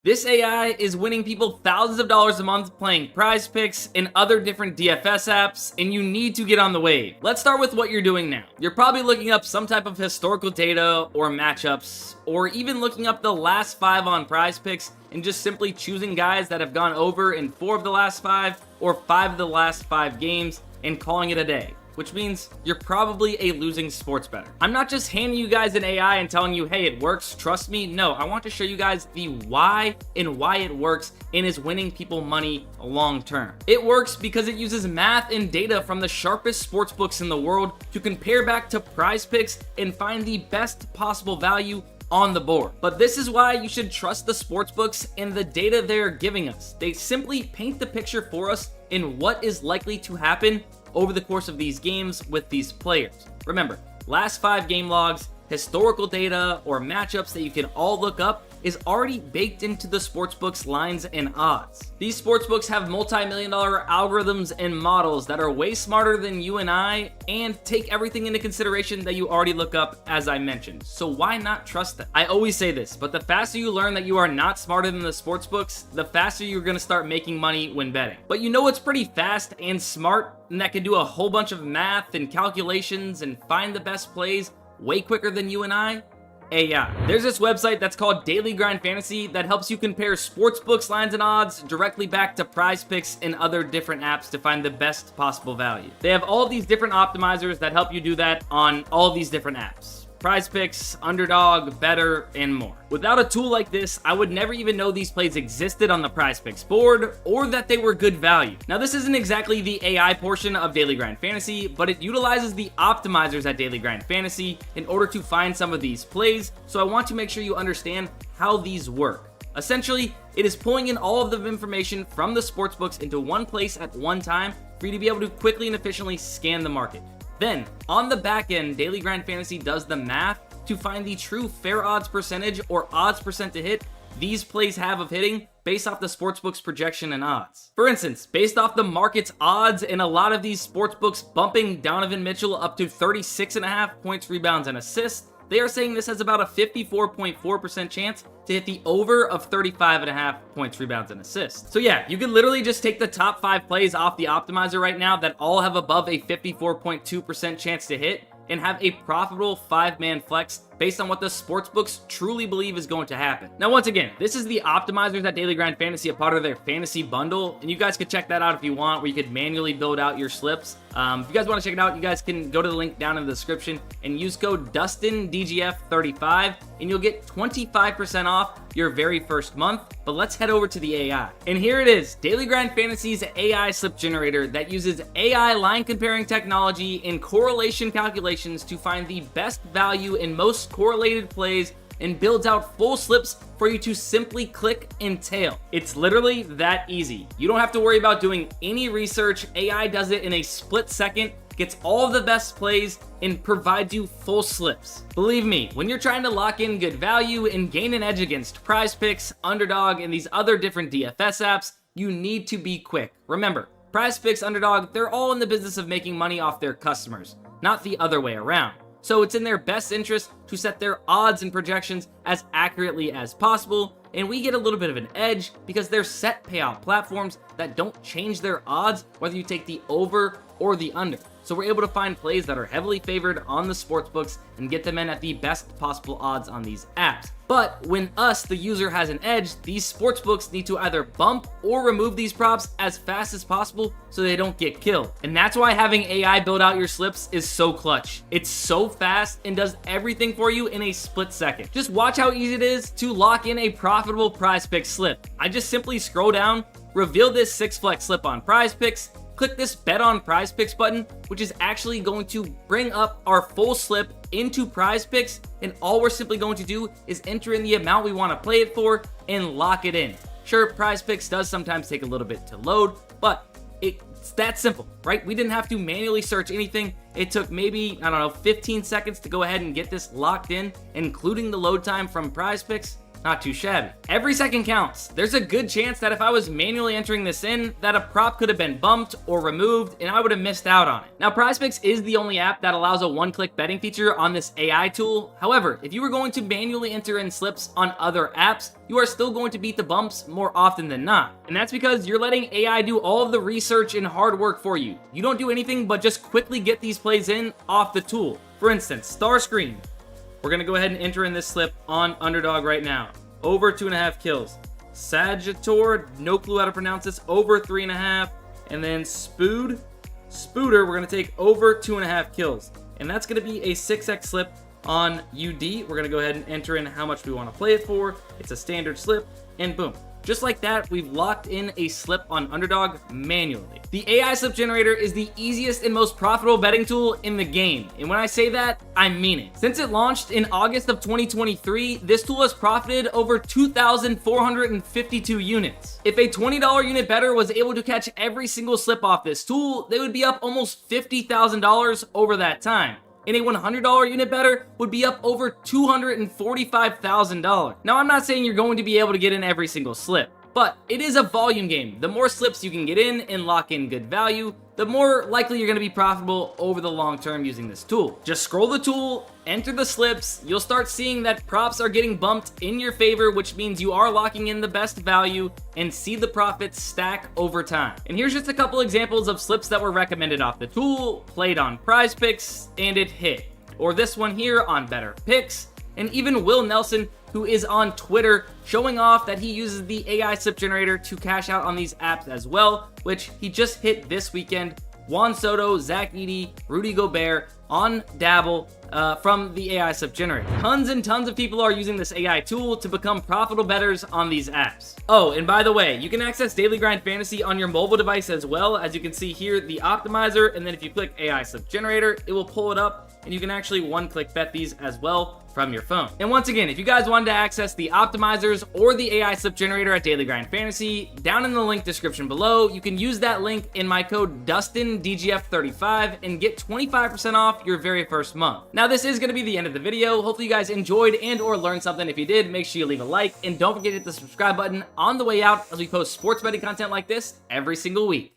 This AI is winning people thousands of dollars a month playing PrizePicks and other different DFS apps, and you need to get on the wave. Let's start with what you're doing now. You're probably looking up some type of historical data or matchups, or even looking up the last 5 on PrizePicks and just simply choosing guys that have gone over in 4 of the last 5 or 5 of the last 5 games and calling it a day, which means you're probably a losing sports bettor. I'm not just handing you guys an AI and telling you, hey, it works, trust me. No, I want to show you guys the why and why it works and is winning people money long term. It works because it uses math and data from the sharpest sports books in the world to compare back to PrizePicks and find the best possible value on the board. But this is why you should trust the sports books and the data they're giving us. They simply paint the picture for us in what is likely to happen over the course of these games with these players. Remember, last 5 game logs, historical data, or matchups that you can all look up is already baked into the sportsbooks lines and odds. These sportsbooks have multi-million-dollar algorithms and models that are way smarter than you and I and take everything into consideration that you already look up, as I mentioned. So why not trust them? I always say this, but the faster you learn that you are not smarter than the sportsbooks, the faster you're gonna start making money when betting. But you know what's pretty fast and smart and that can do a whole bunch of math and calculations and find the best plays way quicker than you and I? AI. There's this website that's called Daily Grind Fantasy that helps you compare sportsbooks lines and odds directly back to PrizePicks and other different apps to find the best possible value. They have all of these different optimizers that help you do that on all of these different apps. PrizePicks, Underdog, Better, and more. Without a tool like this, I would never even know these plays existed on the PrizePicks board or that they were good value. Now, this isn't exactly the AI portion of Daily Grind Fantasy, but it utilizes the optimizers at Daily Grind Fantasy in order to find some of these plays, so I want to make sure you understand how these work. Essentially, it is pulling in all of the information from the sportsbooks into one place at one time for you to be able to quickly and efficiently scan the market. Then, on the back end, Daily Grind Fantasy does the math to find the true fair odds percentage or odds percent to hit these plays have of hitting based off the sportsbook's projection and odds. For instance, based off the market's odds and a lot of these sportsbooks bumping Donovan Mitchell up to 36.5 points, rebounds, and assists, they are saying this has about a 54.4% chance to hit the over of 35.5 points, rebounds, and assists. So yeah, you can literally just take the top 5 plays off the optimizer right now that all have above a 54.2% chance to hit and have a profitable 5-man flex based on what the sportsbooks truly believe is going to happen. Now, once again, this is the optimizers at Daily Grind Fantasy, a part of their fantasy bundle, and you guys could check that out if you want, where you could manually build out your slips. If you guys want to check it out, you guys can go to the link down in the description and use code DustinDGF35, and you'll get 25% off your very first month. But let's head over to the AI. And here it is, Daily Grind Fantasy's AI Slip Generator that uses AI line comparing technology and correlation calculations to find the best value in most correlated plays and builds out full slips for you to simply click and tail. It's literally that easy. You don't have to worry about doing any research. AI does it in a split second, gets all of the best plays, and provides you full slips. Believe me, when you're trying to lock in good value and gain an edge against PrizePicks, Underdog, and these other different DFS apps, you need to be quick. Remember, PrizePicks, Underdog, they're all in the business of making money off their customers, not the other way around. So it's in their best interest to set their odds and projections as accurately as possible, and we get a little bit of an edge because they're set payout platforms that don't change their odds whether you take the over or the under. So we're able to find plays that are heavily favored on the sportsbooks and get them in at the best possible odds on these apps. But when us, the user, has an edge, these sportsbooks need to either bump or remove these props as fast as possible so they don't get killed. And that's why having AI build out your slips is so clutch. It's so fast and does everything for you in a split second. Just watch how easy it is to lock in a profitable PrizePicks slip. I just simply scroll down, reveal this 6 flex slip on PrizePicks, click this Bet on PrizePicks button, which is actually going to bring up our full slip into PrizePicks, and all we're simply going to do is enter in the amount we want to play it for and lock it in. Sure, PrizePicks does sometimes take a little bit to load, but it's that simple, right? We didn't have to manually search anything. It took maybe, 15 seconds to go ahead and get this locked in, including the load time from PrizePicks. not too shabby. Every second counts. There's a good chance that if I was manually entering this in, that a prop could have been bumped or removed and I would have missed out on it. Now, PrizePicks is the only app that allows a one-click betting feature on this AI tool. However, if you were going to manually enter in slips on other apps, you are still going to beat the bumps more often than not. And that's because you're letting AI do all of the research and hard work for you. You don't do anything but just quickly get these plays in off the tool. For instance, Star Screen. We're going to go ahead and enter in this slip on Underdog right now. Over 2.5 kills. Sagittor, no clue how to pronounce this, over 3.5. And then Spooder, we're going to take over 2.5 kills. And that's going to be a 6x slip on UD. We're going to go ahead and enter in how much we want to play it for. It's a standard slip, and boom. Just like that, we've locked in a slip on Underdog manually. The AI Slip Generator is the easiest and most profitable betting tool in the game. And when I say that, I mean it. Since it launched in August of 2023, this tool has profited over 2,452 units. If a $20 unit bettor was able to catch every single slip off this tool, they would be up almost $50,000 over that time. And a $100 unit bettor would be up over $245,000. Now, I'm not saying you're going to be able to get in every single slip, but it is a volume game. The more slips you can get in and lock in good value, the more likely you're going to be profitable over the long term using this tool. Just scroll the tool, enter the slips, you'll start seeing that props are getting bumped in your favor, which means you are locking in the best value, and see the profits stack over time. And here's just a couple examples of slips that were recommended off the tool, played on PrizePicks, and it hit. Or this one here on Better Picks, and even Will Nelson, who is on Twitter, showing off that he uses the AI Slip Generator to cash out on these apps as well, which he just hit this weekend. Juan Soto, Zach Edey, Rudy Gobert on Dabble from the AI Slip Generator. Tons and tons of people are using this AI tool to become profitable bettors on these apps. Oh, and by the way, you can access Daily Grind Fantasy on your mobile device as well. As you can see here, the optimizer, and then if you click AI Slip Generator, it will pull it up, and you can actually one-click bet these as well from your phone. And once again, if you guys wanted to access the optimizers or the AI Slip Generator at Daily Grind Fantasy, down in the link description below, you can use that link in my code DustinDGF35 and get 25% off your very first month. Now, this is going to be the end of the video. Hopefully you guys enjoyed and or learned something. If you did, make sure you leave a like, and don't forget to hit the subscribe button on the way out as we post sports betting content like this every single week.